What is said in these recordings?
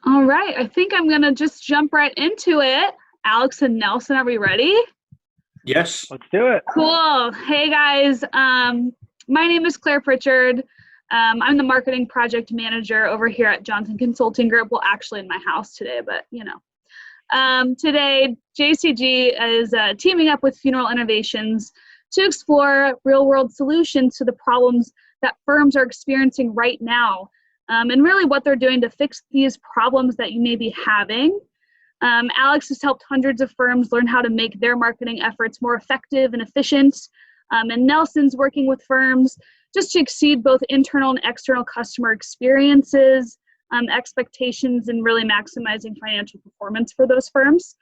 All right, I think I'm gonna just jump right into it. Alex and Nelson, are we ready? Yes. Let's do it. Cool. Hey guys, my name is Claire Pritchard. I'm the marketing project manager over here at Johnson Consulting Group. Well, actually in my house today, but you know. Today, JCG is teaming up with Funeral Innovations to explore real-world solutions to the problems that firms are experiencing right now, and really what they're doing to fix these problems that you may be having. Alex has helped hundreds of firms learn how to make their marketing efforts more effective and efficient. And Nelson's working with firms just to exceed both internal and external customer experiences, expectations, and really maximizing financial performance for those firms.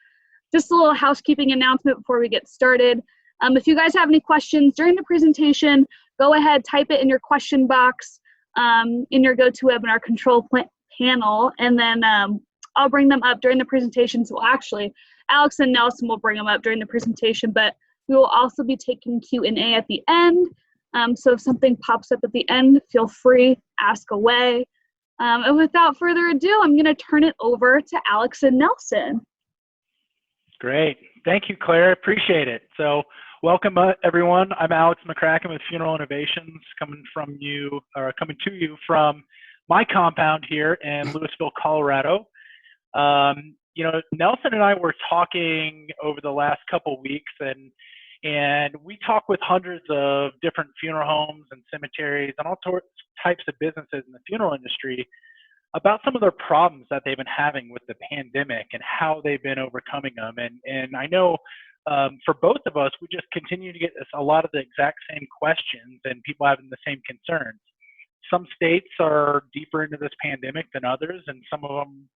Just a little housekeeping announcement before we get started. If you guys have any questions during the presentation, go ahead, type it in your question box in your GoToWebinar control panel, and then I'll bring them up during the presentation. So actually, Alex and Nelson will bring them up during the presentation, but we will also be taking Q&A at the end. So if something pops up at the end, feel free, ask away. And without further ado, I'm going to turn it over to Alex and Nelson. Great. Thank you, Claire. Appreciate it. So welcome, everyone. I'm Alex McCracken with Funeral Innovations, coming to you from my compound here in Louisville, Colorado. Nelson and I were talking over the last couple weeks, and we talk with hundreds of different funeral homes and cemeteries and all types of businesses in the funeral industry about some of their problems that they've been having with the pandemic and how they've been overcoming them. And I know for both of us, we just continue to get a lot of the exact same questions and people having the same concerns. Some states are deeper into this pandemic than others, and some of them,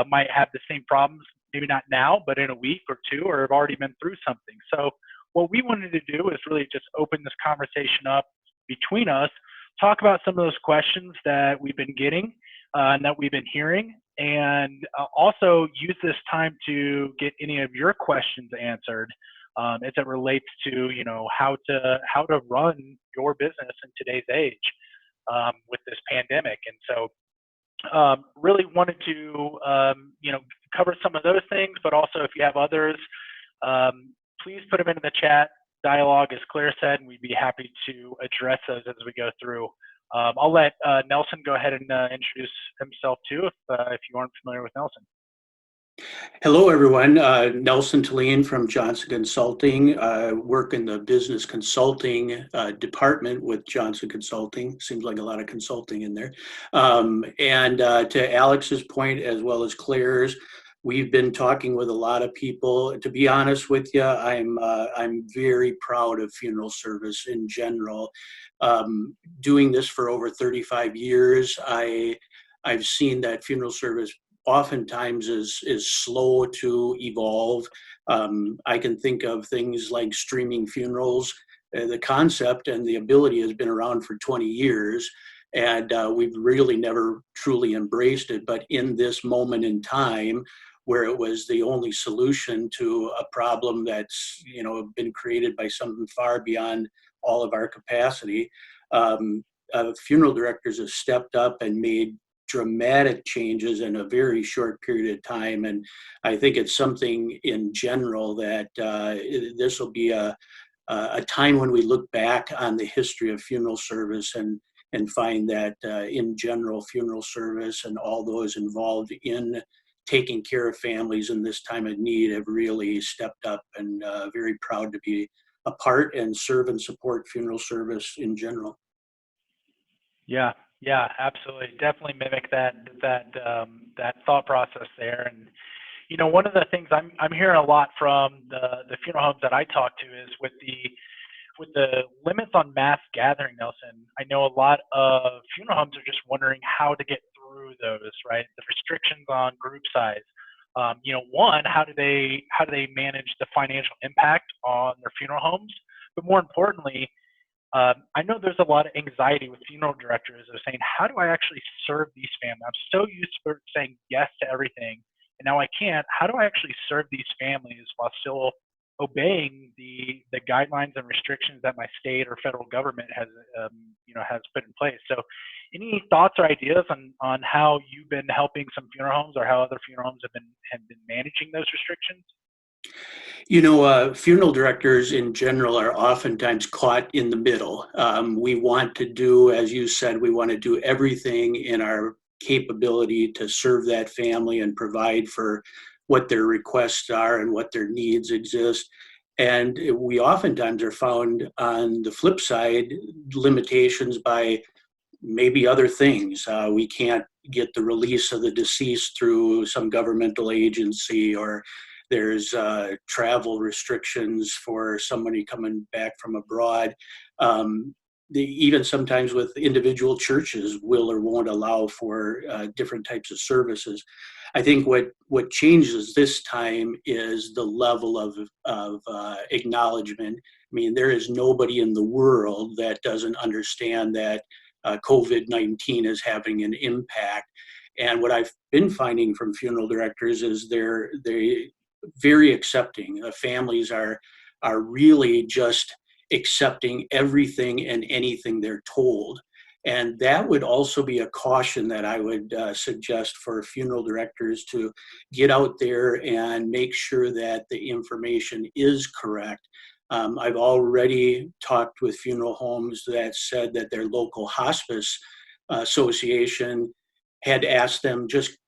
might have the same problems, maybe not now, but in a week or two, or have already been through something. So what we wanted to do is really just open this conversation up between us, talk about some of those questions that we've been getting and that we've been hearing, and also use this time to get any of your questions answered as it relates to, how to run your business in today's age with this pandemic. And so really wanted to, cover some of those things, but also if you have others, please put them into the chat dialogue, as Claire said, and we'd be happy to address those as we go through. I'll let Nelson go ahead and introduce himself too, if you aren't familiar with Nelson. Hello, everyone. Nelson Talene from Johnson Consulting. Work in the business consulting department with Johnson Consulting. Seems like a lot of consulting in there. And to Alex's point, as well as Claire's, we've been talking with a lot of people. To be honest with you, I'm very proud of funeral service in general. Doing this for over 35 years, I've seen that funeral service oftentimes is slow to evolve. I can think of things like streaming funerals. The concept and the ability has been around for 20 years, and we've really never truly embraced it. But in this moment in time, where it was the only solution to a problem that's been created by something far beyond all of our capacity, funeral directors have stepped up and made dramatic changes in a very short period of time. And I think it's something in general that this will be a time when we look back on the history of funeral service and find that in general, funeral service and all those involved in taking care of families in this time of need have really stepped up, and very proud to be a part and serve and support funeral service in general. Yeah, absolutely. Definitely mimic that thought process there. And one of the things I'm hearing a lot from the funeral homes that I talk to is with the limits on mass gathering, Nelson. I know a lot of funeral homes are just wondering how to get through those, right? The restrictions on group size. One, how do they manage the financial impact on their funeral homes? But more importantly, I know there's a lot of anxiety with funeral directors of saying, how do I actually serve these families? I'm so used to saying yes to everything, and now I can't. How do I actually serve these families while still obeying the guidelines and restrictions that my state or federal government has has put in place. So, any thoughts or ideas on how you've been helping some funeral homes, or how other funeral homes have been managing those restrictions? Funeral directors in general are oftentimes caught in the middle. We want to do, as you said, we want to do everything in our capability to serve that family and provide for what their requests are and what their needs exist. And we oftentimes are found on the flip side, limitations by maybe other things. We can't get the release of the deceased through some governmental agency, or there's travel restrictions for somebody coming back from abroad. Even sometimes with individual churches will or won't allow for different types of services. I think what changes this time is the level of acknowledgement. I mean, there is nobody in the world that doesn't understand that COVID-19 is having an impact. And what I've been finding from funeral directors is they're very accepting. Families are really just accepting everything and anything they're told. And that would also be a caution that I would suggest for funeral directors to get out there and make sure that the information is correct. I've already talked with funeral homes that said that their local hospice association had asked them just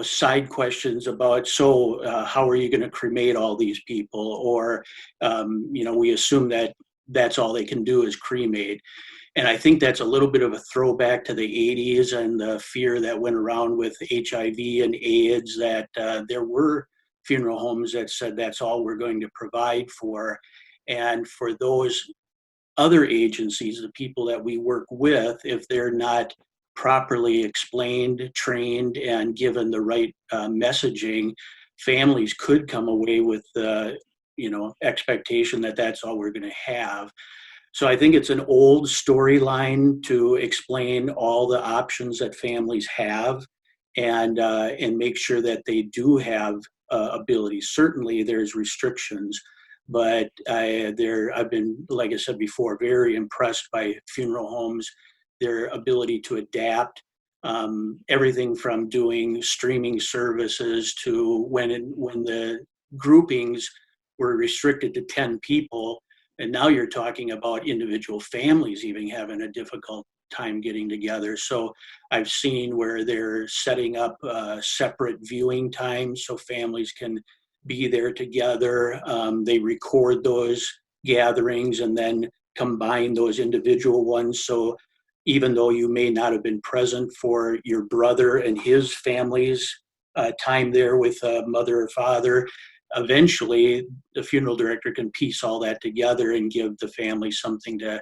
side questions about, so how are you going to cremate all these people? Or, we assume that that's all they can do is cremate. And I think that's a little bit of a throwback to the 80s and the fear that went around with HIV and AIDS, that there were funeral homes that said that's all we're going to provide for. And for those other agencies, the people that we work with, if they're not properly explained, trained, and given the right messaging, families could come away with the expectation that that's all we're going to have. So I think it's an old storyline to explain all the options that families have, and make sure that they do have abilities. Certainly there's restrictions, but I've been, like I said before, very impressed by funeral homes, their ability to adapt. Everything from doing streaming services to when the groupings were restricted to 10 people, and now you're talking about individual families even having a difficult time getting together. So I've seen where they're setting up separate viewing times so families can be there together. They record those gatherings and then combine those individual ones. So even though you may not have been present for your brother and his family's time there with mother or father, eventually the funeral director can piece all that together and give the family something to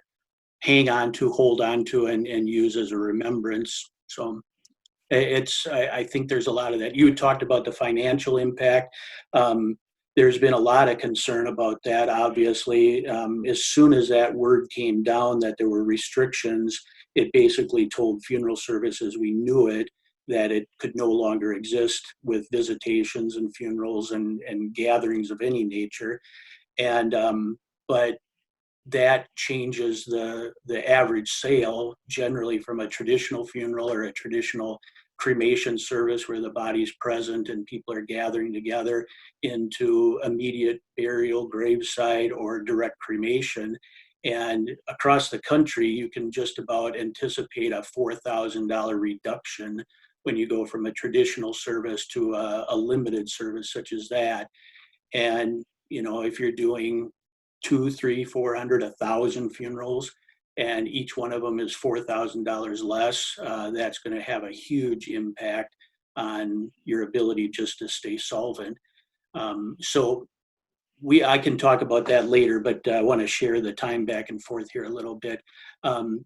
hang on to, hold on to, and use as a remembrance. So I think there's a lot of that. You talked about the financial impact. There's been a lot of concern about that, obviously. As soon as that word came down that there were restrictions, it basically told funeral services, we knew it, that it could no longer exist with visitations and funerals and gatherings of any nature. And but that changes the average sale generally from a traditional funeral or a traditional cremation service where the body's present and people are gathering together into immediate burial, graveside, or direct cremation. And across the country, you can just about anticipate a $4,000 reduction when you go from a traditional service to a limited service such as that. And, if you're doing 2, 3, 400, 1,000 funerals, and each one of them is $4,000 less, that's going to have a huge impact on your ability just to stay solvent. So I can talk about that later, but I want to share the time back and forth here a little bit.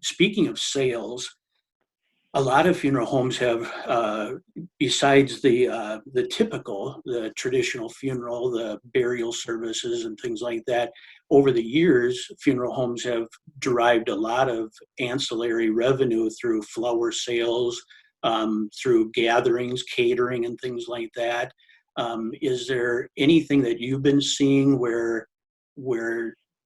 Speaking of sales, a lot of funeral homes have, besides the typical, the traditional funeral, the burial services and things like that, over the years, funeral homes have derived a lot of ancillary revenue through flower sales, through gatherings, catering, and things like that. Is there anything that you've been seeing where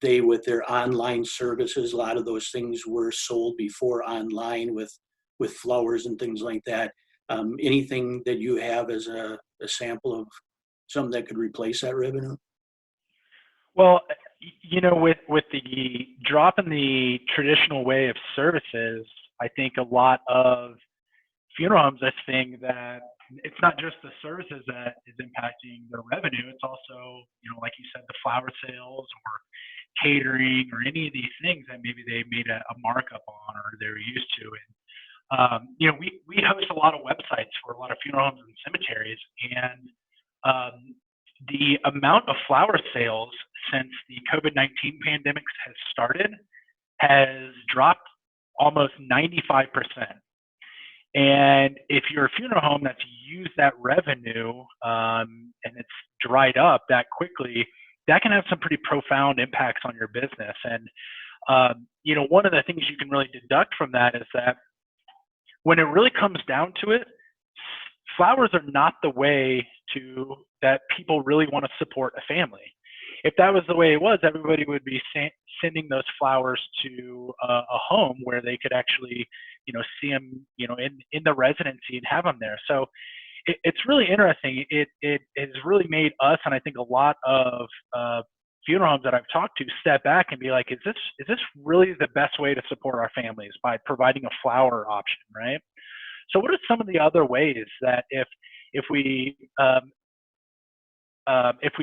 they, with their online services, a lot of those things were sold before online with flowers and things like that? Anything that you have as a sample of something that could replace that revenue? Well, with the drop in the traditional way of services, I think a lot of funeral homes are seeing that it's not just the services that is impacting their revenue. It's also, like you said, the flower sales or catering or any of these things that maybe they made a markup on or they're used to. And, we host a lot of websites for a lot of funeral homes and cemeteries. And the amount of flower sales since the COVID-19 pandemic has started has dropped almost 95%. And if you're a funeral home that's used that revenue and it's dried up that quickly, that can have some pretty profound impacts on your business. And, one of the things you can really deduct from that is that when it really comes down to it, flowers are not the way that people really want to support a family. If that was the way it was, everybody would be sending those flowers to a home where they could actually, see them, in the residency and have them there. So it's really interesting. It has really made us, and I think a lot of funeral homes that I've talked to, step back and be like, is this really the best way to support our families by providing a flower option, right? So what are some of the other ways that if we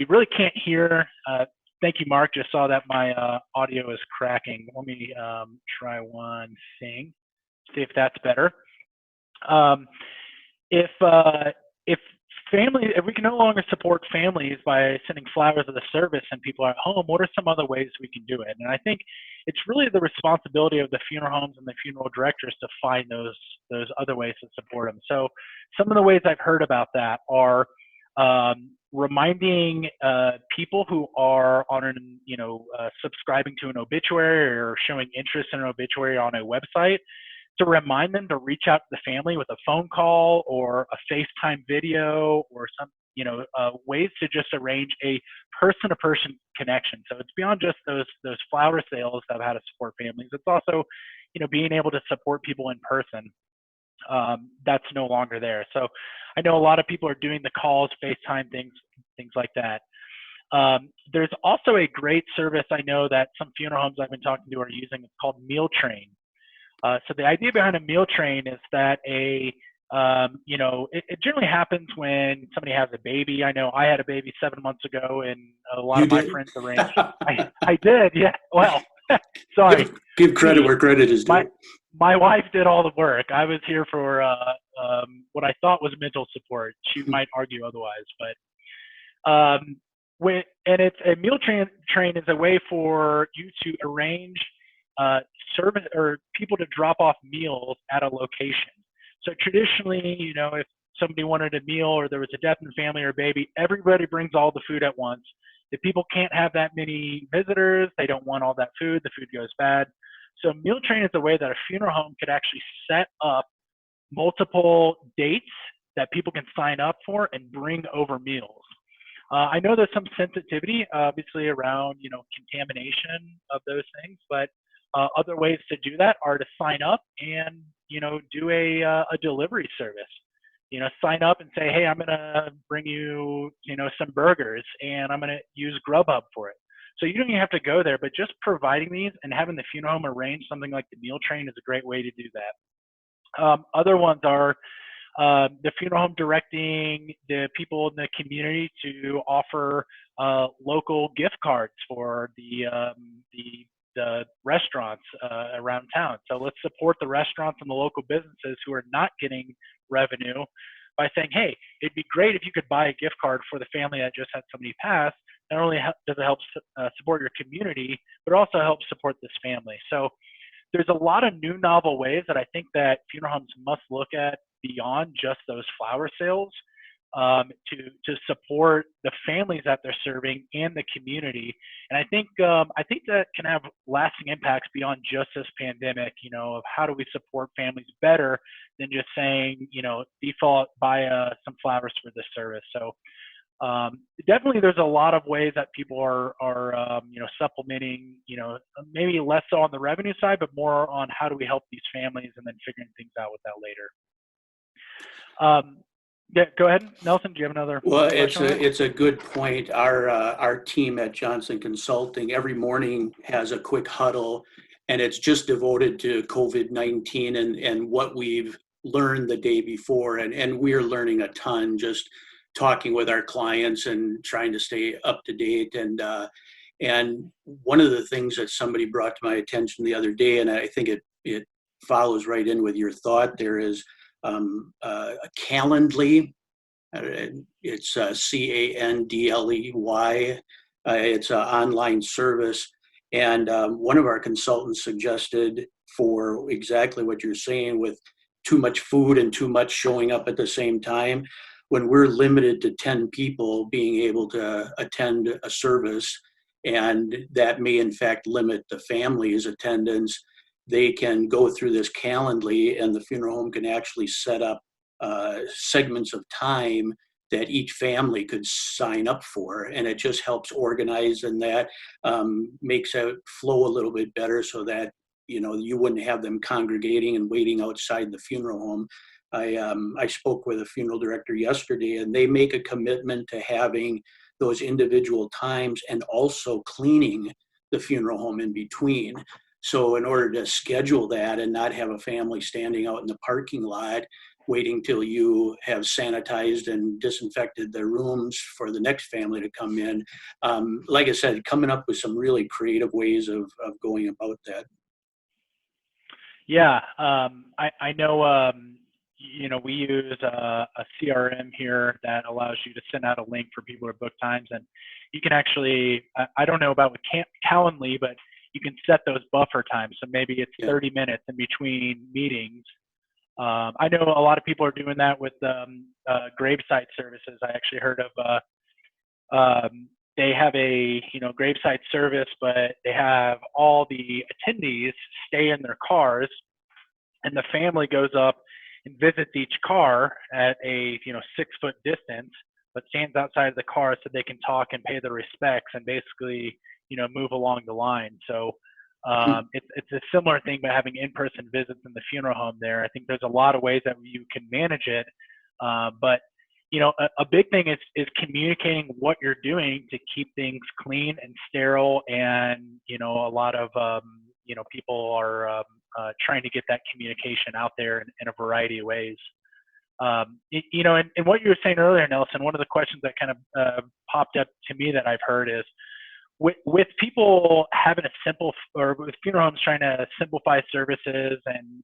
really can't hear, thank you, Mark, just saw that my audio is cracking. Let me try one thing, see if that's better. If we can no longer support families by sending flowers as a service and people are at home, what are some other ways we can do it? And I think it's really the responsibility of the funeral homes and the funeral directors to find those other ways to support them. So some of the ways I've heard about that are reminding people who are on subscribing to an obituary or showing interest in an obituary on a website, to remind them to reach out to the family with a phone call or a FaceTime video or some, ways to just arrange a person-to-person connection. So it's beyond just those flower sales of how to support families. It's also, being able to support people in person. That's no longer there. So I know a lot of people are doing the calls, FaceTime things like that. There's also a great service I know that some funeral homes I've been talking to are using. It's called Meal Train. So the idea behind a meal train is that it generally happens when somebody has a baby. I know I had a baby 7 months ago, and a lot of my friends arranged. I did, yeah. Well, sorry. Give credit where credit is due. My wife did all the work. I was here for what I thought was mental support. She might argue otherwise, but it's a meal train is a way for you to arrange service or people to drop off meals at a location. So traditionally, if somebody wanted a meal or there was a death in the family or a baby, everybody brings all the food at once. If people can't have that many visitors, they don't want all that food, the food goes bad. So meal train is a way that a funeral home could actually set up multiple dates that people can sign up for and bring over meals. I know there's some sensitivity, obviously, around contamination of those things, but other ways to do that are to sign up and do a delivery service. Sign up and say, hey, I'm gonna bring you some burgers and I'm gonna use Grubhub for it. So you don't even have to go there, but just providing these and having the funeral home arrange something like the meal train is a great way to do that. Other ones are the funeral home directing the people in the community to offer local gift cards for the restaurants around town. So let's support the restaurants and the local businesses who are not getting revenue by saying, hey, it'd be great if you could buy a gift card for the family that just had somebody pass. Not only does it help support your community, but also helps support this family. So there's a lot of new novel ways that I think that funeral homes must look at beyond just those flower sales to support the families that they're serving and the community. And I think that can have lasting impacts beyond just this pandemic, of how do we support families better than just saying, default buy some flowers for this service. So Definitely, there's a lot of ways that people are supplementing, maybe less so on the revenue side, but more on how do we help these families, and then figuring things out with that later. Yeah, go ahead, Nelson. Do you have another Well, question on that? it's a good point. Our team at Johnson Consulting every morning has a quick huddle, and it's just devoted to COVID-19 and what we've learned the day before, and we're learning a ton just talking with our clients and trying to stay up to date. And one of the things that somebody brought to my attention the other day, and I think it follows right in with your thought there, is a Calendly. It's Candley. It's an online service. And one of our consultants suggested, for exactly what you're saying, with too much food and too much showing up at the same time, when we're limited to 10 people being able to attend a service, and that may in fact limit the family's attendance, they can go through this Calendly, and the funeral home can actually set up segments of time that each family could sign up for, and it just helps organize, and that makes it flow a little bit better, so that you wouldn't have them congregating and waiting outside the funeral home. I spoke with a funeral director yesterday, and they make a commitment to having those individual times and also cleaning the funeral home in between. So in order to schedule that and not have a family standing out in the parking lot waiting till you have sanitized and disinfected their rooms for the next family to come in, like I said, coming up with some really creative ways of going about that. Yeah, I know. We use a CRM here that allows you to send out a link for people to book times, and you can actually, I don't know about with Calendly, but you can set those buffer times. So maybe it's 30 minutes in between meetings. I know a lot of people are doing that with gravesite services. I actually heard of they have a gravesite service, but they have all the attendees stay in their cars, and the family goes up and visits each car at a 6-foot distance, but stands outside of the car so they can talk and pay their respects and basically move along the line. So it's a similar thing, but having in-person visits in the funeral home there. I think there's a lot of ways that you can manage it, but a big thing is communicating what you're doing to keep things clean and sterile, and a lot of people are trying to get that communication out there in a variety of ways. And what you were saying earlier, Nelson, one of the questions that kind of popped up to me that I've heard is, with people having with funeral homes trying to simplify services and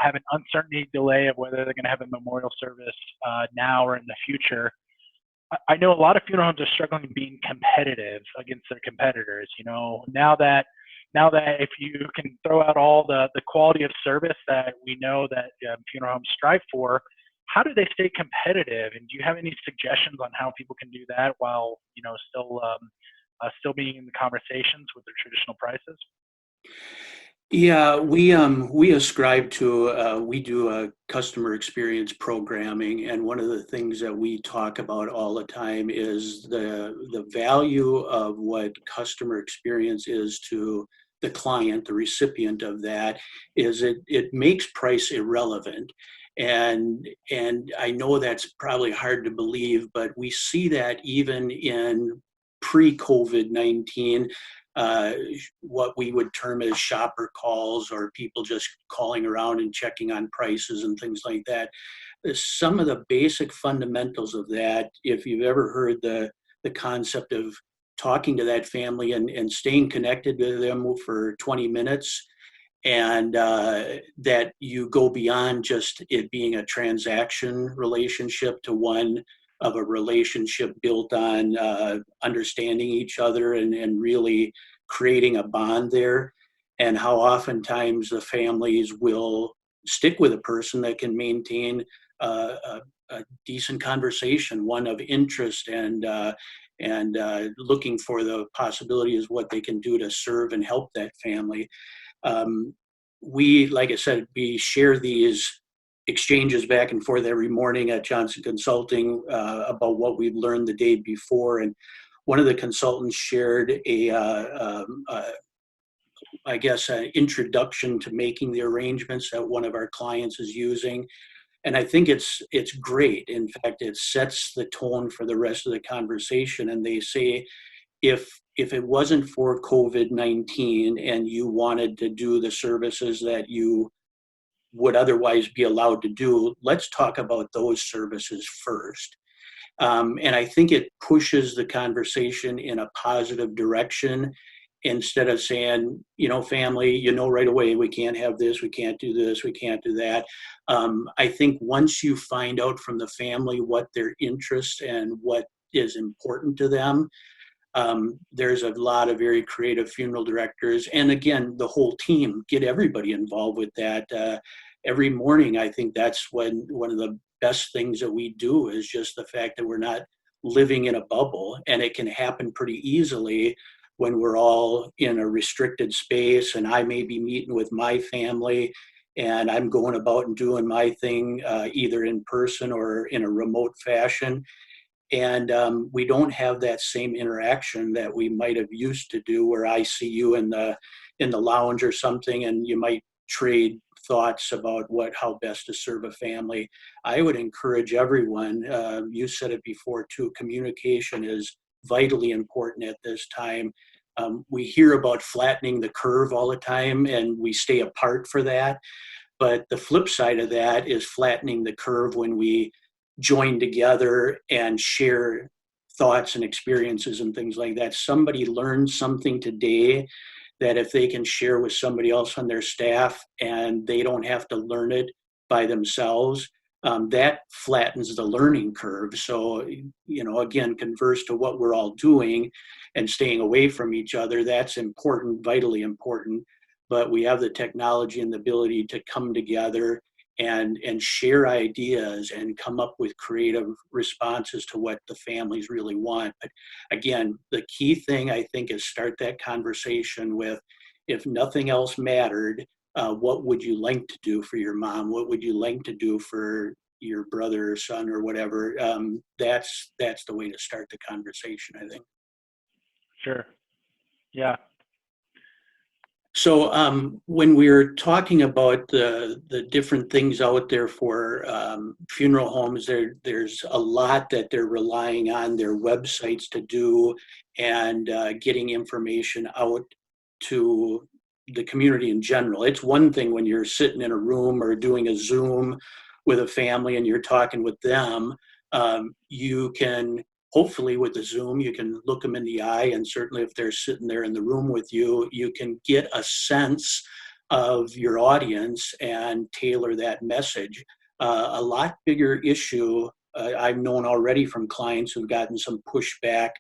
have an uncertainty delay of whether they're going to have a memorial service now or in the future. I know a lot of funeral homes are struggling being competitive against their competitors. Now that if you can throw out all the quality of service that we know that funeral homes strive for, how do they stay competitive? And do you have any suggestions on how people can do that while still being in the conversations with their traditional prices? Yeah, we ascribe to we do a customer experience programming, and one of the things that we talk about all the time is the value of what customer experience is to the client, the recipient of that. Is it makes price irrelevant. And I know that's probably hard to believe, but we see that even in pre-COVID-19, what we would term as shopper calls, or people just calling around and checking on prices and things like that. Some of the basic fundamentals of that, if you've ever heard the concept of talking to that family and staying connected to them for 20 minutes, and that you go beyond just it being a transaction relationship to one of a relationship built on understanding each other and really creating a bond there, and how oftentimes the families will stick with a person that can maintain a decent conversation, one of interest, and looking for the possibilities of what they can do to serve and help that family. We, like I said, we share these exchanges back and forth every morning at Johnson Consulting about what we've learned the day before. And one of the consultants shared I guess, an introduction to making the arrangements that one of our clients is using. And I think it's great. In fact, it sets the tone for the rest of the conversation. And they say, if it wasn't for COVID-19 and you wanted to do the services that you would otherwise be allowed to do, let's talk about those services first. And I think it pushes the conversation in a positive direction instead of saying, family, right away, we can't have this, we can't do this, we can't do that. I think once you find out from the family what their interests and what is important to them, there's a lot of very creative funeral directors. And again, the whole team, get everybody involved with that. Every morning, I think that's one of the best things that we do is just the fact that we're not living in a bubble, and it can happen pretty easily when we're all in a restricted space, and I may be meeting with my family and I'm going about and doing my thing either in person or in a remote fashion. And we don't have that same interaction that we might have used to do, where I see you in the lounge or something, and you might trade thoughts about how best to serve a family. I would encourage everyone, you said it before too, communication is vitally important at this time. We hear about flattening the curve all the time, and we stay apart for that. But the flip side of that is flattening the curve when we join together and share thoughts and experiences and things like that. Somebody learned something today that if they can share with somebody else on their staff and they don't have to learn it by themselves, that flattens the learning curve. So, again, converse to what we're all doing and staying away from each other. That's important, vitally important. But we have the technology and the ability to come together and share ideas and come up with creative responses to what the families really want. But again, the key thing I think is start that conversation with, if nothing else mattered, what would you like to do for your mom? What would you like to do for your brother or son or whatever? That's the way to start the conversation, I think. Sure. Yeah. So when we're talking about the different things out there for funeral homes, there's a lot that they're relying on their websites to do, and getting information out to the community in general. It's one thing when you're sitting in a room or doing a Zoom with a family and you're talking with them. You can, hopefully with the Zoom, you can look them in the eye, and certainly if they're sitting there in the room with you, you can get a sense of your audience and tailor that message. A lot bigger issue, I've known already from clients who've gotten some pushback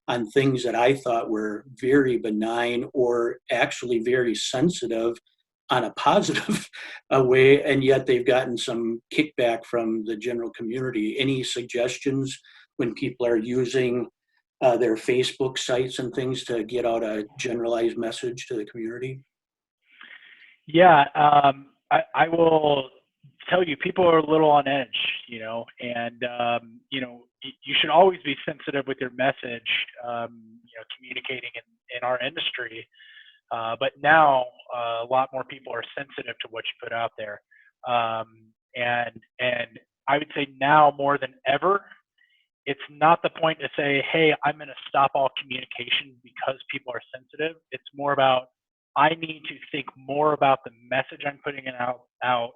on things that I thought were very benign or actually very sensitive on a positive way, and yet they've gotten some kickback from the general community. Any suggestions when people are using their Facebook sites and things to get out a generalized message to the community? Yeah, I will tell you, people are a little on edge, and you should always be sensitive with your message, communicating in our industry. But now a lot more people are sensitive to what you put out there, and I would say now more than ever, it's not the point to say, hey, I'm going to stop all communication because people are sensitive. It's more about, I need to think more about the message I'm putting it out,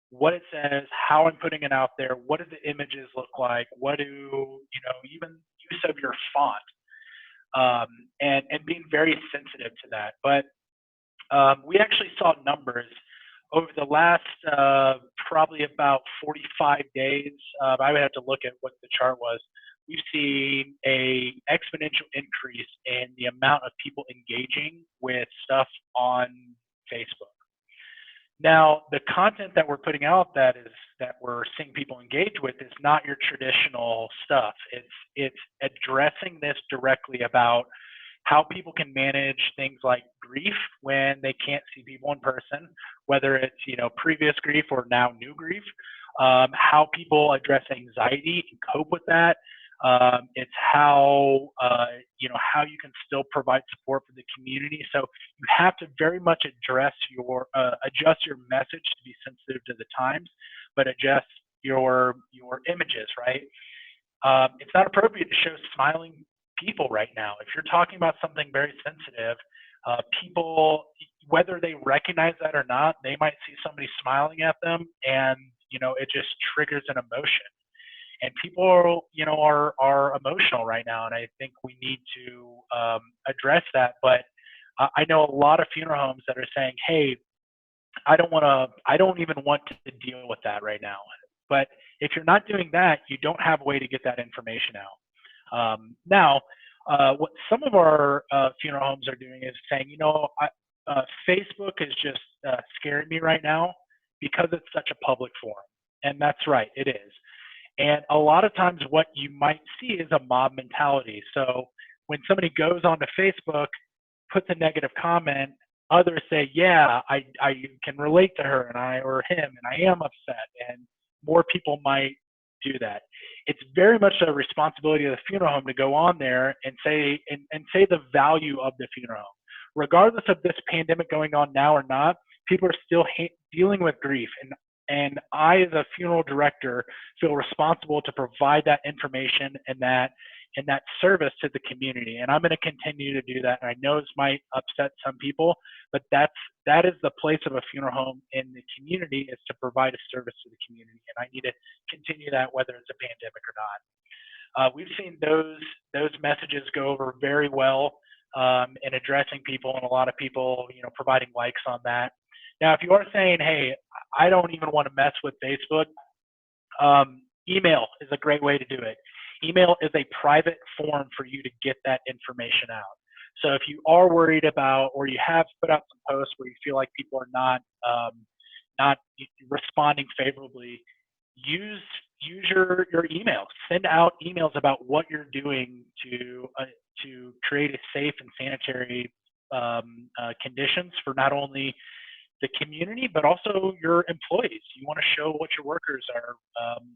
what it says, how I'm putting it out there, what do the images look like, what do, even use of your font, and being very sensitive to that. But we actually saw numbers over the last probably about 45 days. I would have to look at what the chart was. We've seen a exponential increase in the amount of people engaging with stuff on Facebook. Now, the content that we're putting out that we're seeing people engage with is not your traditional stuff. It's addressing this directly about, how people can manage things like grief when they can't see people in person, whether it's, previous grief or now new grief, how people address anxiety and cope with that. It's how, how you can still provide support for the community. So you have to very much adjust your message to be sensitive to the times, but adjust your images, right? It's not appropriate to show smiling people right now. If you're talking about something very sensitive, people, whether they recognize that or not, they might see somebody smiling at them, and it just triggers an emotion. And people are emotional right now, and I think we need to address that. But I know a lot of funeral homes that are saying, "Hey, I don't even want to deal with that right now." But if you're not doing that, you don't have a way to get that information out. Now, what some of our funeral homes are doing is saying, Facebook is just scaring me right now because it's such a public forum. And that's right, it is. And a lot of times what you might see is a mob mentality. So when somebody goes onto Facebook, puts a negative comment, others say, yeah, I can relate to her or him, and I am upset. And more people might do that. It's very much a responsibility of the funeral home to go on there and say the value of the funeral home. Regardless of this pandemic going on now or not, people are still dealing with grief. And I, as a funeral director, feel responsible to provide that information and that service to the community. And I'm going to continue to do that. And I know this might upset some people, but that is the place of a funeral home in the community, is to provide a service to the community. And I need to continue that whether it's a pandemic or not. We've seen those messages go over very well in addressing people, and a lot of people, providing likes on that. Now, if you are saying, hey, I don't even want to mess with Facebook, email is a great way to do it. Email is a private form for you to get that information out. So if you are worried about, or you have put out some posts where you feel like people are not responding favorably, use your email. Send out emails about what you're doing to create a safe and sanitary conditions for not only the community, but also your employees. You want to show what your workers are,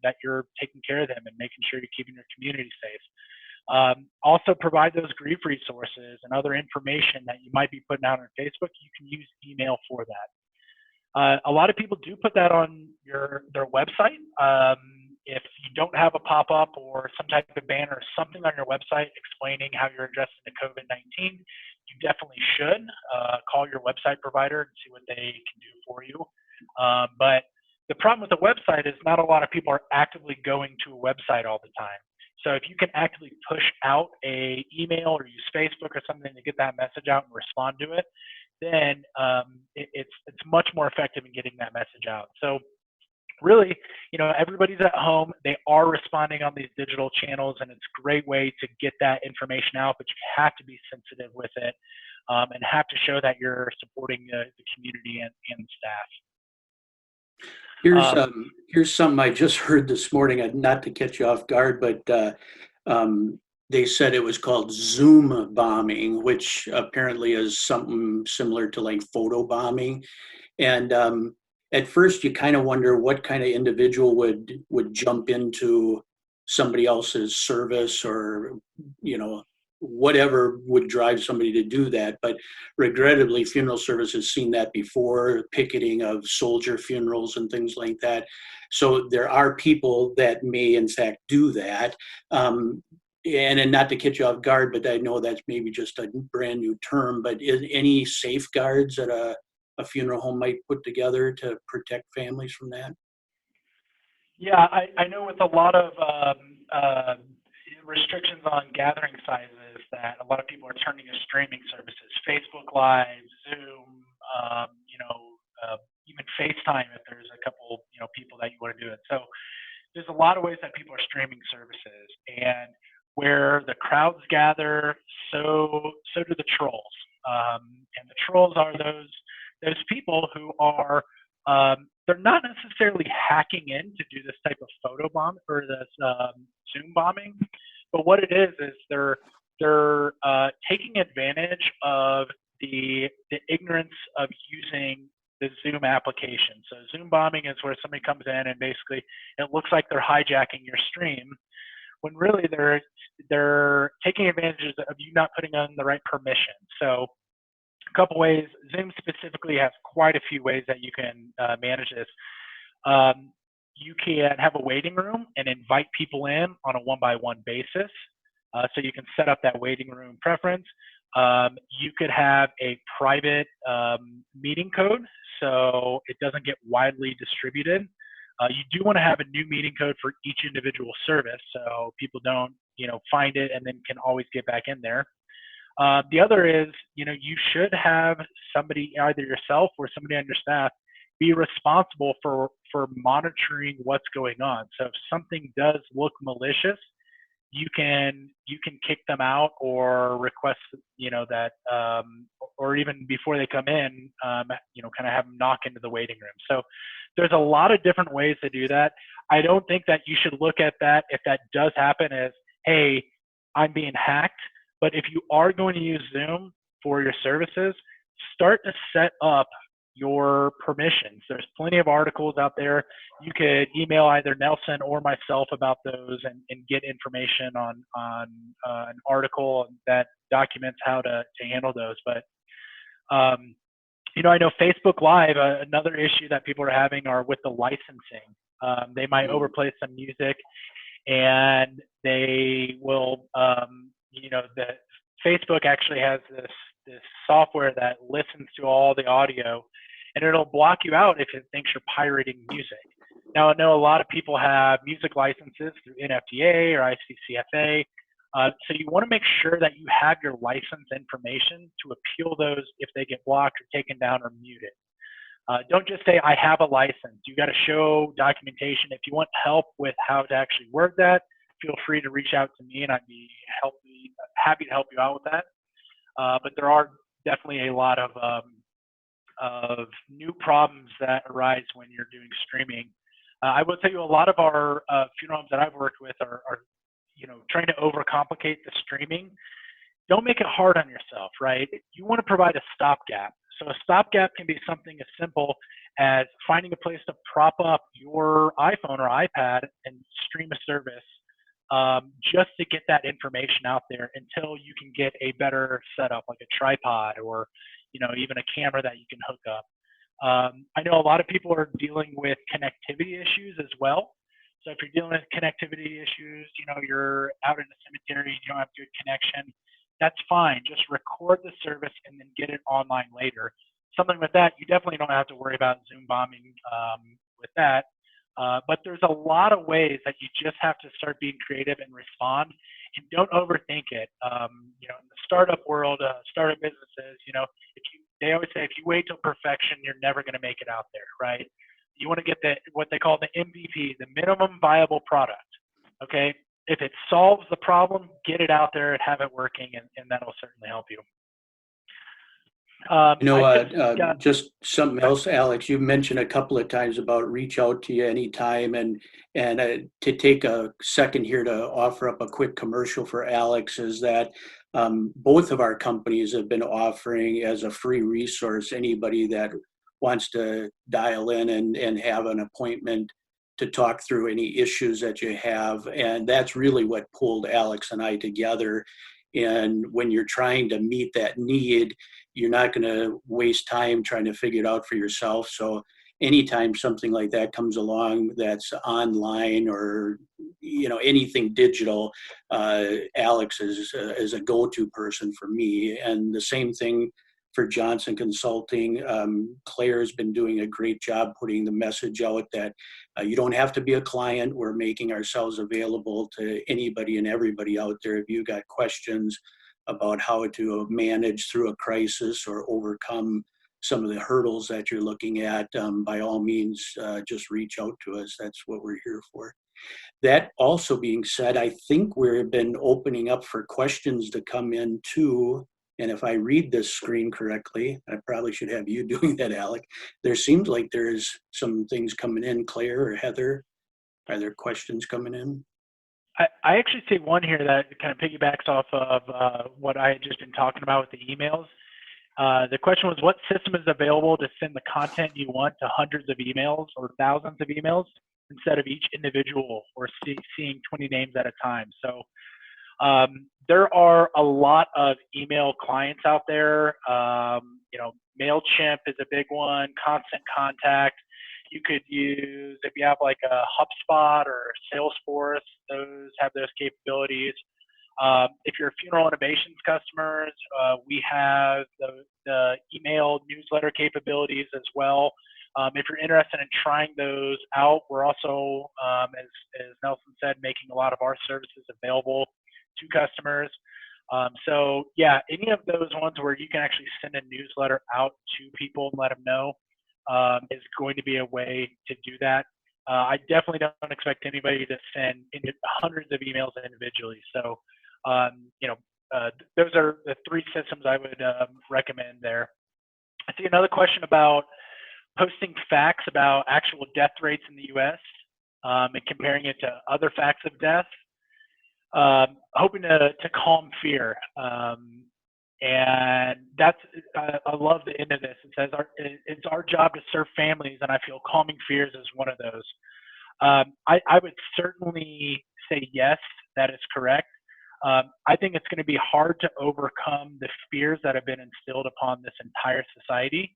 that you're taking care of them and making sure you're keeping your community safe. Also provide those grief resources and other information that you might be putting out on Facebook. You can use email for that. A lot of people do put that on their website. If you don't have a pop-up or some type of banner or something on your website explaining how you're addressing the COVID-19, you definitely should call your website provider and see what they can do for you. But the problem with the website is not a lot of people are actively going to a website all the time. So if you can actively push out a email or use Facebook or something to get that message out and respond to it, then it's much more effective in getting that message out. So really, everybody's at home. They are responding on these digital channels, and it's a great way to get that information out, but you have to be sensitive with it and have to show that you're supporting the community and staff. Here's something I just heard this morning, not to catch you off guard, but they said it was called Zoom bombing, which apparently is something similar to like photo bombing. And at first you kind of wonder what kind of individual would jump into somebody else's service, or whatever would drive somebody to do that. But regrettably, funeral service has seen that before, picketing of soldier funerals and things like that. So there are people that may in fact do that. And not to catch you off guard, but I know that's maybe just a brand new term, but any safeguards that a funeral home might put together to protect families from that? Yeah, I know with a lot of restrictions on gathering sizes that a lot of people are turning to streaming services, Facebook Live, Zoom, even FaceTime if there's a couple, people that you want to do it. So there's a lot of ways that people are streaming services, and where the crowds gather, so do the trolls. And the trolls are those people who are they're not necessarily hacking in to do this type of photo bomb or this Zoom bombing, but what it is they're they're taking advantage of the ignorance of using the Zoom application. So Zoom bombing is where somebody comes in and basically it looks like they're hijacking your stream, when really they're taking advantage of you not putting on the right permission. So a couple ways. Zoom specifically has quite a few ways that you can manage this. You can have a waiting room and invite people in on a one-by-one basis. So you can set up that waiting room preference. You could have a private meeting code so it doesn't get widely distributed. You do want to have a new meeting code for each individual service so people don't, find it and then can always get back in there. The other is, you should have somebody, either yourself or somebody on your staff, be responsible for monitoring what's going on. So if something does look malicious, you can kick them out or request, that, or even before they come in, kind of have them knock into the waiting room. So there's a lot of different ways to do that. I don't think that you should look at that, if that does happen, as, hey, I'm being hacked. But if you are going to use Zoom for your services, start to set up your permissions. There's plenty of articles out there. You could email either Nelson or myself about those and get information on an article that documents how to handle those. But I know Facebook Live, another issue that people are having are with the licensing. They might overplay some music, and they will, the Facebook actually has this software that listens to all the audio, and it'll block you out if it thinks you're pirating music. Now, I know a lot of people have music licenses through NFDA or ICCFA, so you want to make sure that you have your license information to appeal those if they get blocked or taken down or muted. Don't just say, I have a license. You got to show documentation. If you want help with how to actually word that, feel free to reach out to me, and I'd be happy to help you out with that. But there are definitely a lot of new problems that arise when you're doing streaming. I will tell you, a lot of our funeral homes that I've worked with are trying to overcomplicate the streaming. Don't make it hard on yourself, right? You want to provide a stopgap. So a stopgap can be something as simple as finding a place to prop up your iPhone or iPad and stream a service, just to get that information out there until you can get a better setup, like a tripod or even a camera that you can hook up. I know a lot of people are dealing with connectivity issues as well. So if you're dealing with connectivity issues, you're out in a cemetery, you don't have good connection, that's fine. Just record the service and then get it online later. Something with that, you definitely don't have to worry about Zoom bombing with that. But there's a lot of ways that you just have to start being creative and respond, and don't overthink it. In the startup world, startup businesses, they always say, if you wait till perfection, you're never going to make it out there, right? You want to get what they call the MVP, the minimum viable product. Okay, if it solves the problem, get it out there and have it working, and that'll certainly help you. Just something else, Alex, you mentioned a couple of times about reach out to you anytime, and to take a second here to offer up a quick commercial for Alex is that both of our companies have been offering as a free resource anybody that wants to dial in and have an appointment to talk through any issues that you have. And that's really what pulled Alex and I together. And when you're trying to meet that need, you're not going to waste time trying to figure it out for yourself. So anytime something like that comes along that's online or anything digital, Alex is a go-to person for me. And the same thing for Johnson Consulting. Claire's been doing a great job putting the message out that you don't have to be a client. We're making ourselves available to anybody and everybody out there. If you've got questions about how to manage through a crisis or overcome some of the hurdles that you're looking at, by all means, just reach out to us. That's what we're here for. That also being said, I think we've been opening up for questions to come in too. And if I read this screen correctly, I probably should have you doing that, Alec. There seems like there's some things coming in. Claire or Heather, are there questions coming in? I actually see one here that kind of piggybacks off of what I had just been talking about with the emails. The question was, what system is available to send the content you want to hundreds of emails or thousands of emails instead of each individual or seeing 20 names at a time? So there are a lot of email clients out there. MailChimp is a big one, Constant Contact. You could use, if you have like a HubSpot or Salesforce, those have those capabilities. If you're funeral innovations customers, we have the email newsletter capabilities as well. If you're interested in trying those out, we're also, as Nelson said, making a lot of our services available to customers. So yeah, any of those ones where you can actually send a newsletter out to people and let them know is going to be a way to do that. I definitely don't expect anybody to send hundreds of emails individually. So, those are the three systems I would recommend there. I see another question about posting facts about actual death rates in the U.S. And comparing it to other facts of death. Hoping to calm fear. And that's, I love the end of this. It says, it's our job to serve families, and I feel calming fears is one of those. I would certainly say yes, that is correct. I think it's going to be hard to overcome the fears that have been instilled upon this entire society.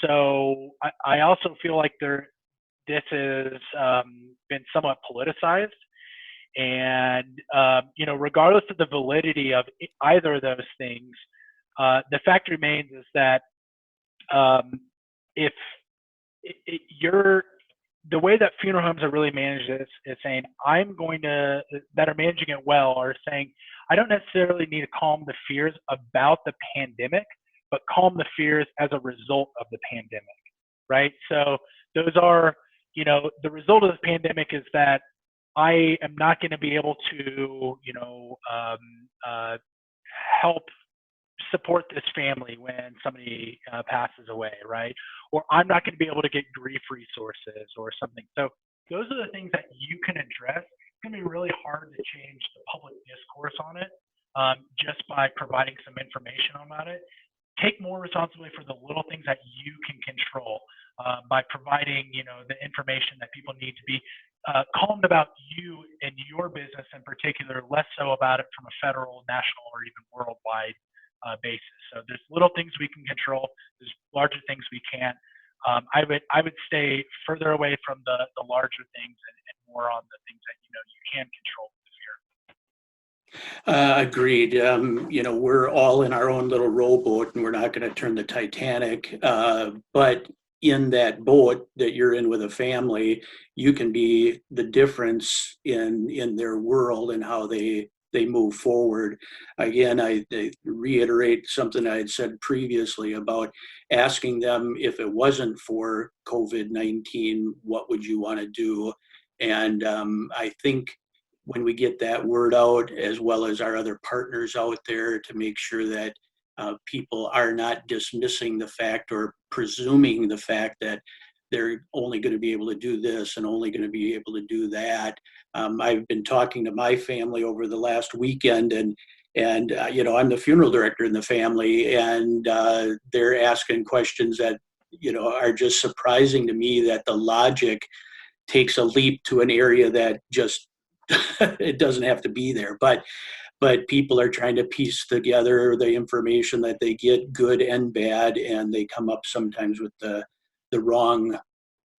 So I also feel like this has been somewhat politicized. And, regardless of the validity of either of those things, the fact remains is that if the way that funeral homes are really managed is saying, that are managing it well are saying, I don't necessarily need to calm the fears about the pandemic, but calm the fears as a result of the pandemic, right? So those are, the result of the pandemic is that I am not going to be able to, help support this family when somebody passes away, right? Or I'm not going to be able to get grief resources or something. So those are the things that you can address. It's going to be really hard to change the public discourse on it just by providing some information about it. Take more responsibility for the little things that you can control by providing, the information that people need to be calmed about you and your business in particular, less so about it from a federal, national, or even worldwide basis. So there's little things we can control. There's larger things we can't. I would stay further away from the larger things and more on the things that you can control with fear. Agreed. We're all in our own little rowboat, and we're not going to turn the Titanic. But in that boat that you're in with a family, you can be the difference in their world and how they move forward. Again, I reiterate something I had said previously about asking them, if it wasn't for COVID-19, what would you want to do? And I think when we get that word out, as well as our other partners out there, to make sure that people are not dismissing the fact or presuming the fact that they're only going to be able to do this and only going to be able to do that. I've been talking to my family over the last weekend, and I'm the funeral director in the family, and they're asking questions that are just surprising to me, that the logic takes a leap to an area that just it doesn't have to be there. But people are trying to piece together the information that they get, good and bad, and they come up sometimes with the wrong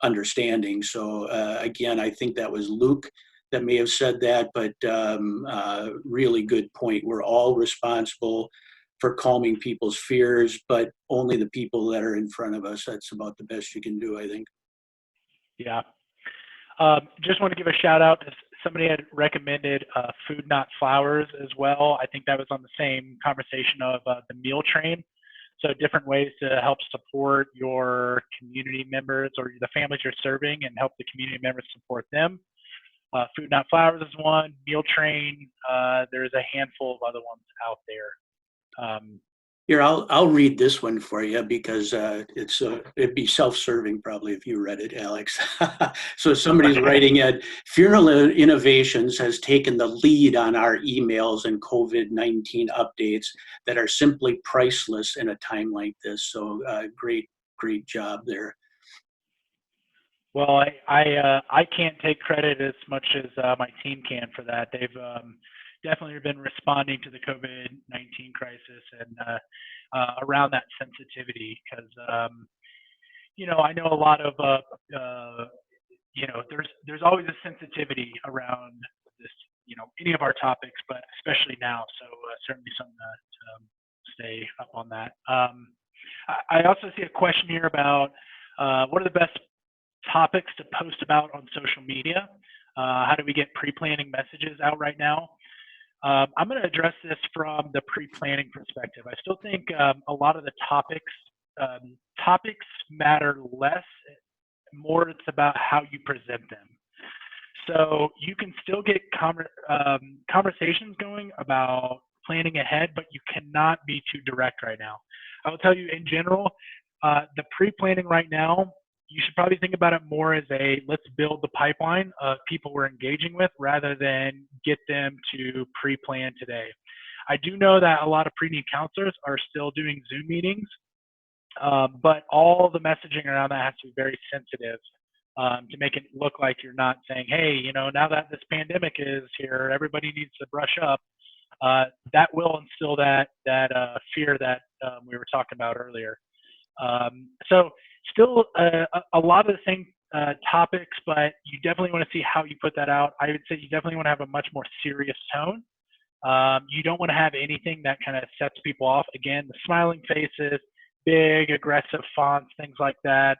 understanding. So again, I think that was Luke that may have said that, but really good point. We're all responsible for calming people's fears, but only the people that are in front of us. That's about the best you can do, I think. Yeah. Just want to give a shout out to somebody had recommended Food Not Flowers as well. I think that was on the same conversation of the meal train. So different ways to help support your community members or the families you're serving and help the community members support them. Food Not Flowers is one. Meal Train, there's a handful of other ones out there. Here, I'll read this one for you because it'd be self-serving probably if you read it, Alex. So somebody's writing it. Funeral Innovations has taken the lead on our emails and COVID-19 updates that are simply priceless in a time like this. So great job there. Well, I can't take credit as much as my team can for that. They've definitely been responding to the COVID-19 crisis and around that sensitivity because I know a lot of there's always a sensitivity around this any of our topics, but especially now. So certainly something to stay up on that. I also see a question here about what are the best topics to post about on social media? How do we get pre-planning messages out right now? I'm going to address this from the pre-planning perspective. I still think a lot of the topics matter less. More it's about how you present them. So you can still get conversations going about planning ahead, but you cannot be too direct right now. I will tell you in general, the pre-planning right now, you should probably think about it more as let's build the pipeline of people we're engaging with rather than get them to pre-plan today. I do know that a lot of pre-need counselors are still doing Zoom meetings, but all the messaging around that has to be very sensitive to make it look like you're not saying, hey, now that this pandemic is here, everybody needs to brush up. That will instill that fear that we were talking about earlier. So still a lot of the same topics, but you definitely want to see how you put that out. I would say you definitely want to have a much more serious tone. You don't want to have anything that kind of sets people off. Again, the smiling faces, big, aggressive fonts, things like that.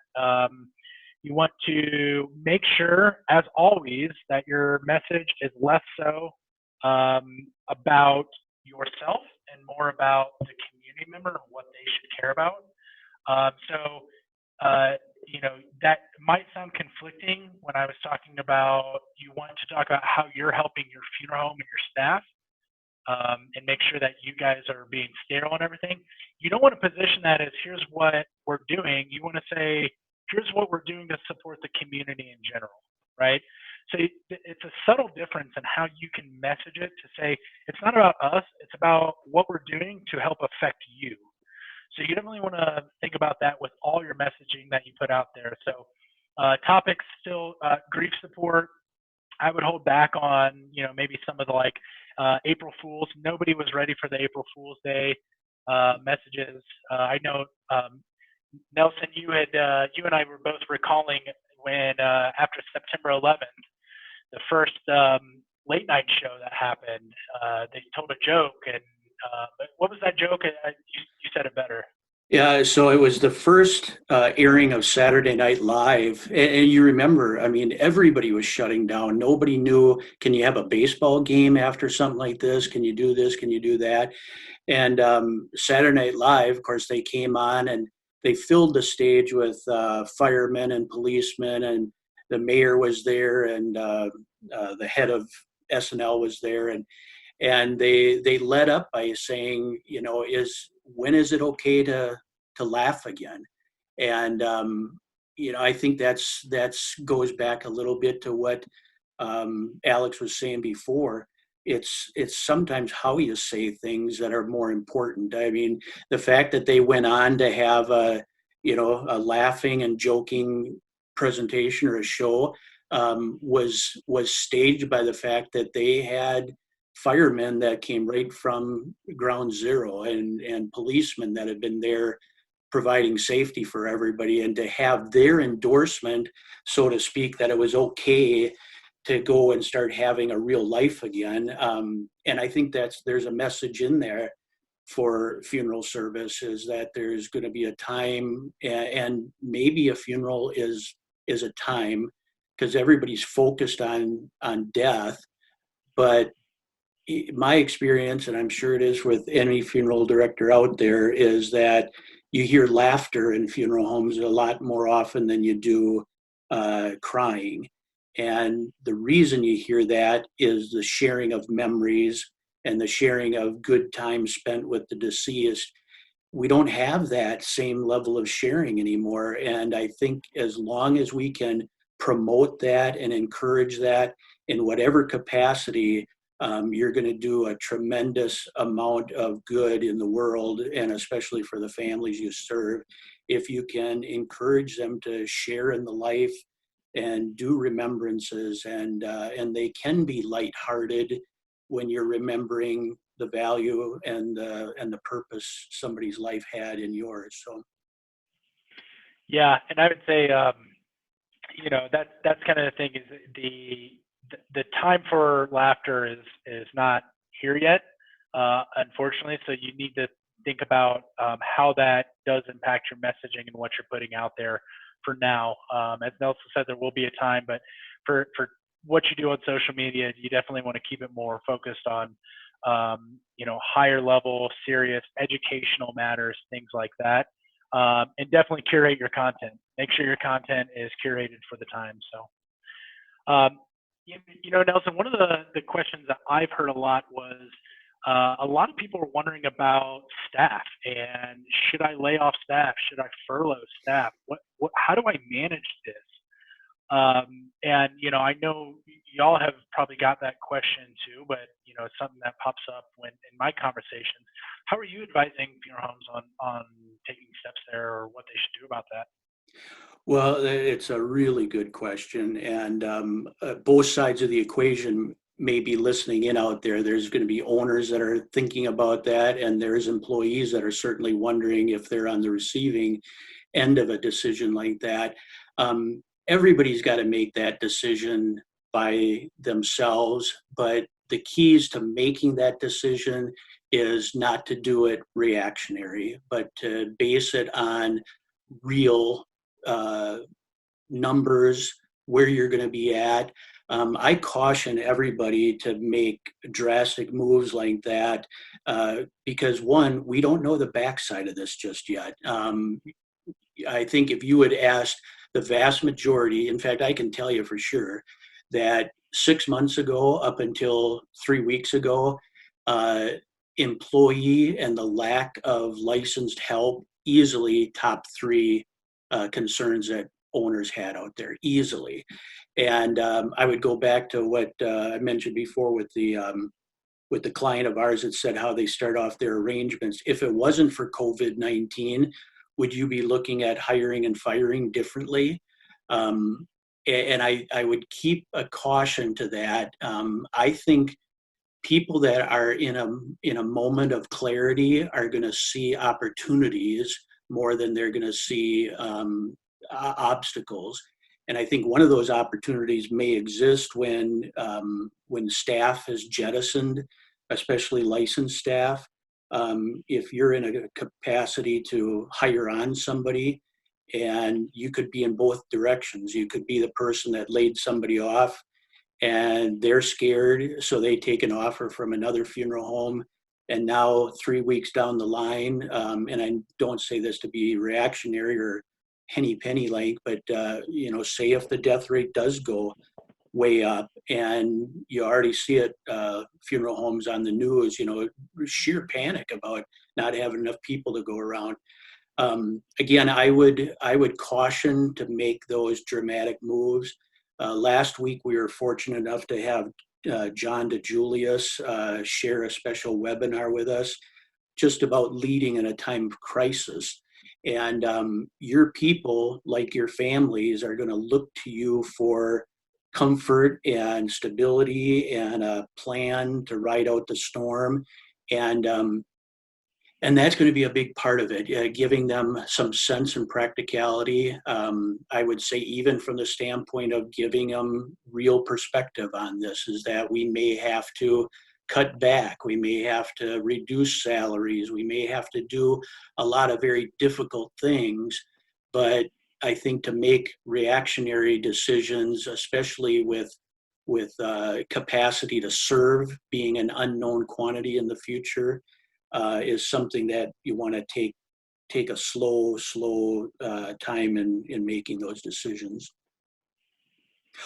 You want to make sure, as always, that your message is less so about yourself and more about the community member and what they should care about. That might sound conflicting when I was talking about you want to talk about how you're helping your funeral home and your staff and make sure that you guys are being sterile and everything. You don't want to position that as here's what we're doing. You want to say here's what we're doing to support the community in general, right? So it's a subtle difference in how you can message it to say it's not about us, it's about what we're doing to help affect you. So you definitely want to think about that with all your messaging that you put out there. So topics still, grief support. I would hold back on, maybe some of the April Fools. Nobody was ready for the April Fool's Day messages. I know, Nelson, you and I were both recalling when after September 11th, the first late night show that happened, they told a joke and what was that joke? You said it better. Yeah, so it was the first airing of Saturday Night Live. And you remember, I mean, everybody was shutting down. Nobody knew, can you have a baseball game after something like this? Can you do this? Can you do that? And Saturday Night Live, of course, they came on and they filled the stage with firemen and policemen, and the mayor was there, and the head of SNL was there. And they led up by saying, when is it okay to laugh again? And I think that's goes back a little bit to what Alex was saying before. It's sometimes how you say things that are more important. I mean, the fact that they went on to have a laughing and joking presentation or a show was staged by the fact that they had firemen that came right from ground zero and policemen that have been there providing safety for everybody, and to have their endorsement, so to speak, that it was okay to go and start having a real life again. And I think there's a message in there for funeral service, is that there's going to be a time, and maybe a funeral is a time, because everybody's focused on death. But my experience, and I'm sure it is with any funeral director out there, is that you hear laughter in funeral homes a lot more often than you do crying. And the reason you hear that is the sharing of memories and the sharing of good time spent with the deceased. we don't have that same level of sharing anymore. And I think as long as we can promote that and encourage that in whatever capacity, you're going to do a tremendous amount of good in the world, and especially for the families you serve, if you can encourage them to share in the life and do remembrances, and they can be lighthearted when you're remembering the value and the purpose somebody's life had in yours. So Yeah, and I would say, that's kind of the thing, is the time for laughter is not here yet, unfortunately. So you need to think about how that does impact your messaging and what you're putting out there for now. As Nelson said, there will be a time, but for what you do on social media, you definitely want to keep it more focused on, higher level, serious educational matters, things like that. And definitely curate your content. Make sure your content is curated for the time. So, Nelson, one of the questions that I've heard a lot was, a lot of people are wondering about staff, and should I lay off staff? Should I furlough staff? How do I manage this? I know y'all have probably got that question too, but it's something that pops up in my conversations. How are you advising funeral homes on taking steps there, or what they should do about that? well, it's a really good question, and both sides of the equation may be listening in out there. There's going to be owners that are thinking about that, and there's employees that are certainly wondering if they're on the receiving end of a decision like that. Everybody's got to make that decision by themselves, but the keys to making that decision is not to do it reactionary, but to base it on real uh, numbers, where you're going to be at. I caution everybody to make drastic moves like that because, one, we don't know the backside of this just yet. I think if you had asked the vast majority, in fact, I can tell you for sure that 6 months ago, up until 3 weeks ago, uh, employee and the lack of licensed help easily top three concerns that owners had out there, easily. And I would go back to what I mentioned before with the client of ours that said how they start off their arrangements. If it wasn't for COVID-19, would you be looking at hiring and firing differently? And I would keep a caution to that. I think people that are in a moment of clarity are going to see opportunities more than they're going to see obstacles. And I think one of those opportunities may exist when staff is jettisoned, especially licensed staff. If you're in a capacity to hire on somebody, and you could be in both directions. You could be the person that laid somebody off and they're scared, so they take an offer from another funeral home. And now 3 weeks down the line, and I don't say this to be reactionary or henny penny like, but say if the death rate does go way up, and you already see it, funeral homes on the news, sheer panic about not having enough people to go around. Again, I would caution to make those dramatic moves. Last week, we were fortunate enough to have John DeJulius share a special webinar with us just about leading in a time of crisis. And your people, like your families, are going to look to you for comfort and stability and a plan to ride out the storm. And that's going to be a big part of it, giving them some sense and practicality. I would say, even from the standpoint of giving them real perspective on this, is that we may have to cut back, we may have to reduce salaries, we may have to do a lot of very difficult things. But I think to make reactionary decisions, especially with capacity to serve being an unknown quantity in the future, is something that you want to take a slow time in making those decisions.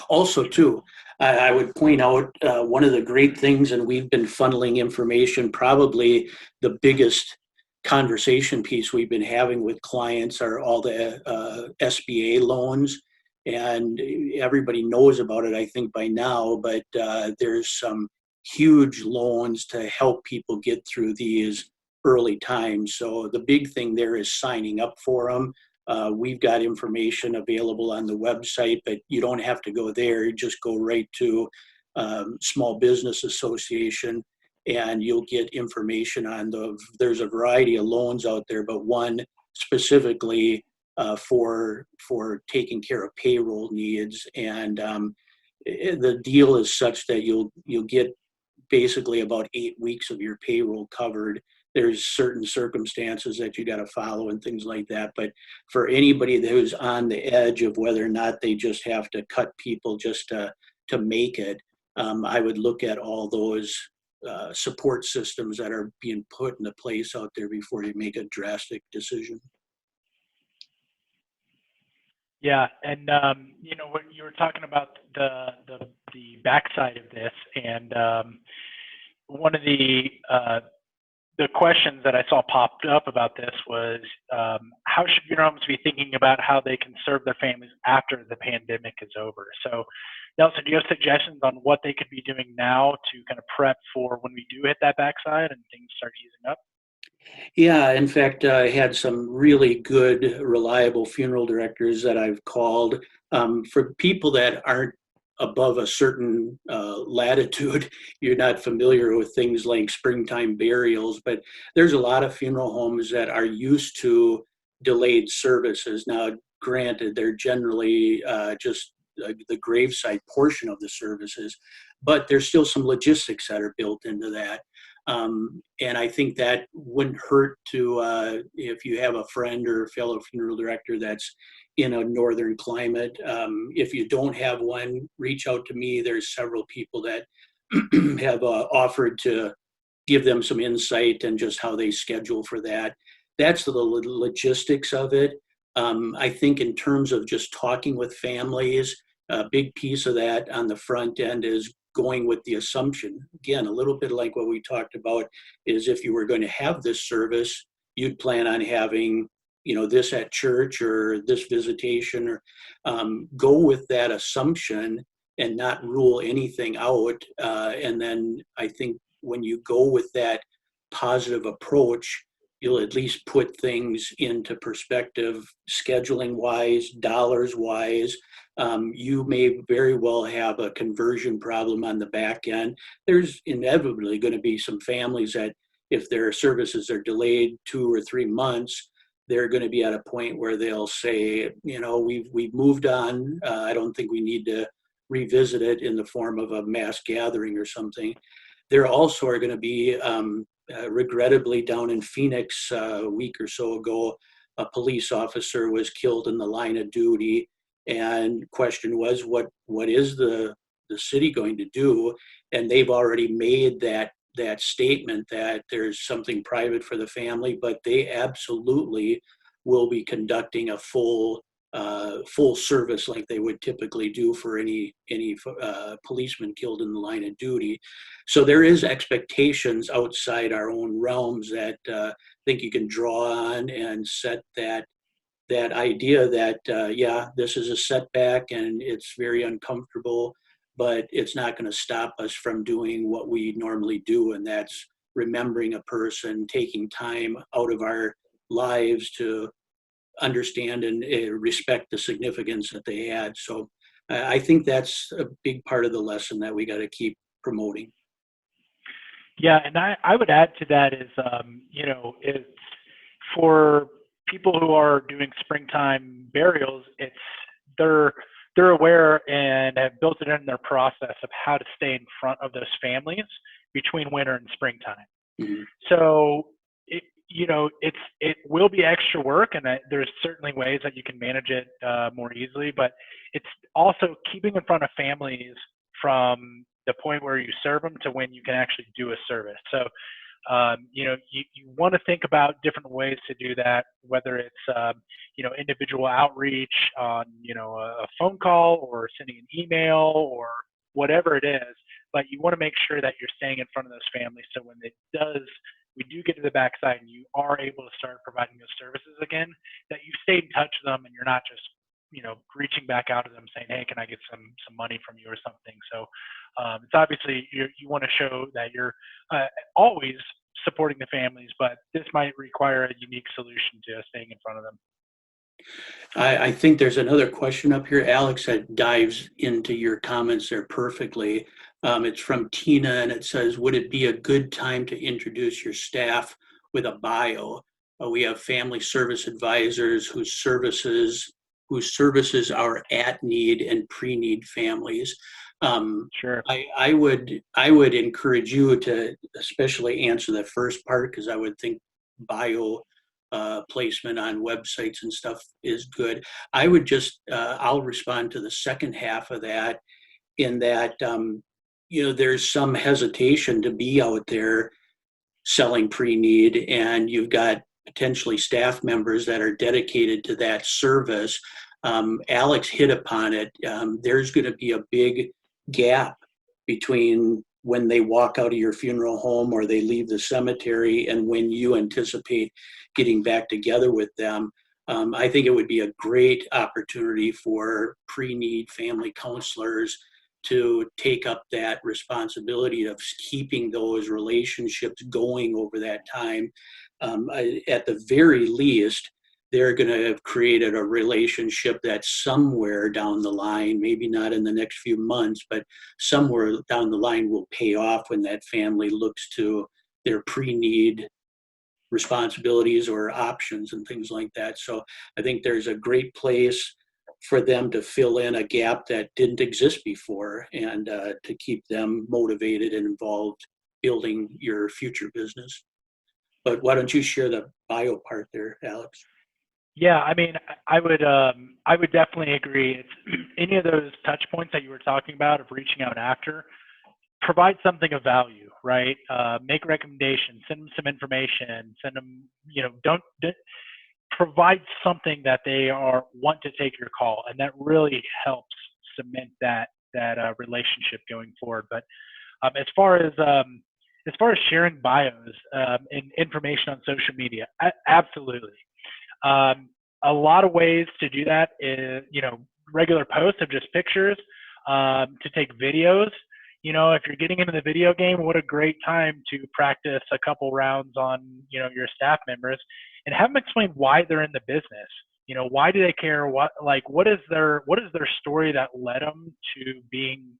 Also, too, I would point out one of the great things, and we've been funneling information, probably the biggest conversation piece we've been having with clients are all the SBA loans. And everybody knows about it, I think, by now, but there's some huge loans to help people get through these early times. So the big thing there is signing up for them. We've got information available on the website, but you don't have to go there. You just go right to Small Business Association, and you'll get information on there's a variety of loans out there, but one specifically for taking care of payroll needs. And the deal is such that you'll get basically about 8 weeks of your payroll covered. There's certain circumstances that you got to follow and things like that. But for anybody who's on the edge of whether or not they just have to cut people just to make it, I would look at all those support systems that are being put into place out there before you make a drastic decision. Yeah, and when you were talking about the backside of this, and one of the questions that I saw popped up about this was how should funeral homes be thinking about how they can serve their families after the pandemic is over? So, Nelson, do you have suggestions on what they could be doing now to kind of prep for when we do hit that backside and things start easing up? Yeah, in fact, I had some really good, reliable funeral directors that I've called. For people that aren't above a certain latitude, you're not familiar with things like springtime burials, but there's a lot of funeral homes that are used to delayed services. Now, granted, they're generally just the graveside portion of the services, but there's still some logistics that are built into that. And I think that wouldn't hurt to, if you have a friend or a fellow funeral director that's in a northern climate. If you don't have one, reach out to me. There's several people that have offered to give them some insight and just how they schedule for that. That's the logistics of it. I think in terms of just talking with families, a big piece of that on the front end is going with the assumption, again, a little bit like what we talked about, is if you were going to have this service, you'd plan on having, this at church or this visitation, or go with that assumption and not rule anything out. And then I think when you go with that positive approach, you'll at least put things into perspective, scheduling wise, dollars wise. You may very well have a conversion problem on the back end. There's inevitably going to be some families that if their services are delayed 2 or 3 months, they're going to be at a point where they'll say, we've moved on. I don't think we need to revisit it in the form of a mass gathering or something. There also are going to be, regrettably, down in Phoenix a week or so ago, a police officer was killed in the line of duty. And question was, what is the city going to do? And they've already made that statement that there's something private for the family, but they absolutely will be conducting a full service like they would typically do for any policeman killed in the line of duty. So there is expectations outside our own realms that I think you can draw on and set that idea that, this is a setback and it's very uncomfortable, but it's not going to stop us from doing what we normally do. And that's remembering a person, taking time out of our lives to understand and respect the significance that they had. So I think that's a big part of the lesson that we got to keep promoting. Yeah, and I would add to that is, it's for people who are doing springtime burials, they're aware and have built it in their process of how to stay in front of those families between winter and springtime. Mm-hmm. So it will be extra work, and there's certainly ways that you can manage it more easily, but it's also keeping in front of families from the point where you serve them to when you can actually do a service. So you want to think about different ways to do that, whether it's individual outreach on a phone call or sending an email or whatever it is, but you want to make sure that you're staying in front of those families so when it does we do get to the backside and you are able to start providing those services again, that you stayed in touch with them and you're not just, reaching back out to them saying, hey, can I get some money from you or something? So it's obviously you want to show that you're always supporting the families, but this might require a unique solution to staying in front of them. I think there's another question up here, Alex, that dives into your comments there perfectly. It's from Tina, and it says, would it be a good time to introduce your staff with a bio? We have family service advisors whose services are at need and pre-need families. Sure. I would encourage you to especially answer the first part, because I would think bio placement on websites and stuff is good. I would just, I'll respond to the second half of that, in that, there's some hesitation to be out there selling pre-need, and you've got potentially staff members that are dedicated to that service. Alex hit upon it. There's going to be a big gap between when they walk out of your funeral home or they leave the cemetery and when you anticipate getting back together with them. I think it would be a great opportunity for pre-need family counselors to take up that responsibility of keeping those relationships going over that time. At the very least, they're going to have created a relationship that somewhere down the line, maybe not in the next few months, but somewhere down the line will pay off when that family looks to their pre-need responsibilities or options and things like that. So I think there's a great place for them to fill in a gap that didn't exist before, and to keep them motivated and involved building your future business. But why don't you share the bio part there, Alex? Yeah, I mean, I would definitely agree. It's any of those touch points that you were talking about of reaching out after, provide something of value, right? Make recommendations, send them some information, send them, don't provide something that they want to take your call, and that really helps cement that relationship going forward. But as far as sharing bios and information on social media, absolutely. A lot of ways to do that is, regular posts of just pictures, to take videos. If you're getting into the video game, what a great time to practice a couple rounds on, your staff members, and have them explain why they're in the business. Why do they care? What is their story that led them to being,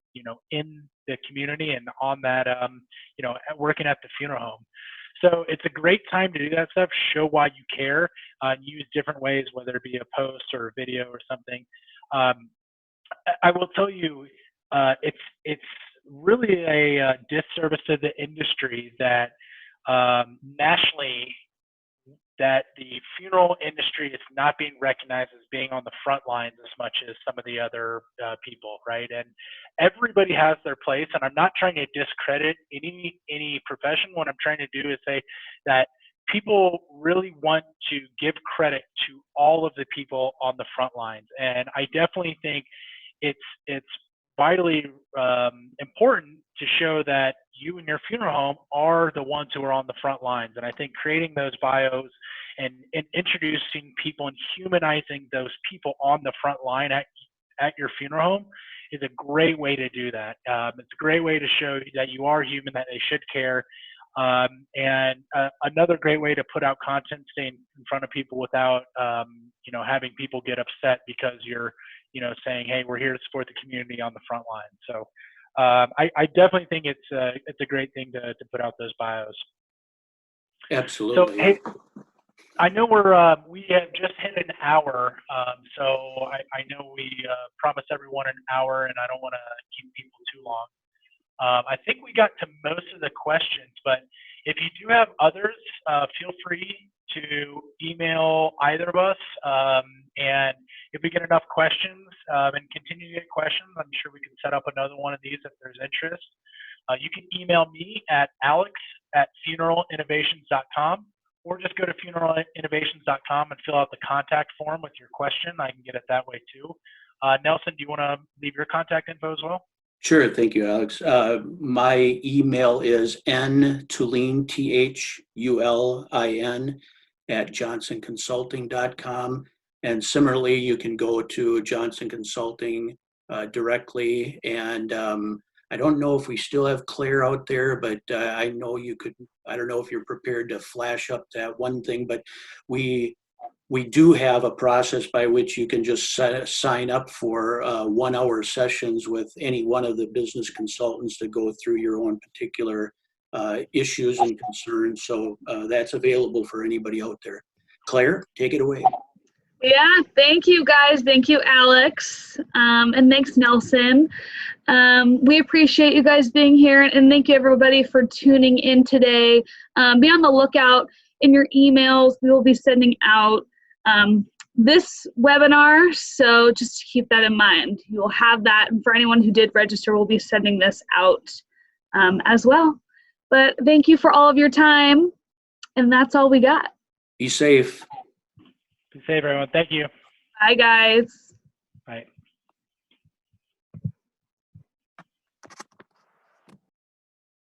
in the community and on that, working at the funeral home. So it's a great time to do that stuff, show why you care, use different ways, whether it be a post or a video or something. I will tell you, it's really a disservice to the industry that nationally, that the funeral industry is not being recognized as being on the front lines as much as some of the other people, right? And everybody has their place, and I'm not trying to discredit any profession. What I'm trying to do is say that people really want to give credit to all of the people on the front lines, and I definitely think it's vitally important to show that you and your funeral home are the ones who are on the front lines. And I think creating those bios and introducing people and humanizing those people on the front line at your funeral home is a great way to do that. It's a great way to show that you are human, that they should care. And another great way to put out content, staying in front of people without, having people get upset because you're, saying, hey, we're here to support the community on the front line. So I definitely think it's a great thing to put out those bios. Absolutely. So, hey, I know we have just hit an hour, so I know we promised everyone an hour, and I don't want to keep people too long. I think we got to most of the questions, but if you do have others, feel free to email either of us. And if we get enough questions and continue to get questions, I'm sure we can set up another one of these if there's interest. You can email me at alex@funeralinnovations.com, or just go to funeralinnovations.com and fill out the contact form with your question. I can get it that way too. Nelson, do you want to leave your contact info as well? Sure, thank you, Alex. My email is ntulin, THULIN, @johnsonconsulting.com. And similarly, you can go to Johnson Consulting directly. And I don't know if we still have Claire out there, but I know you could, I don't know if you're prepared to flash up that one thing, but we do have a process by which you can just sign up for 1-hour sessions with any one of the business consultants to go through your own particular issues and concerns. So that's available for anybody out there. Claire, take it away. Yeah, thank you guys. Thank you, Alex. And thanks, Nelson. We appreciate you guys being here, and thank you everybody for tuning in today. Be on the lookout in your emails. We will be sending out this webinar, so just keep that in mind. You'll have that, and for anyone who did register, we'll be sending this out as well. But thank you for all of your time, and that's all we got. Be safe. Be safe, everyone. Thank you. Bye, guys. Bye.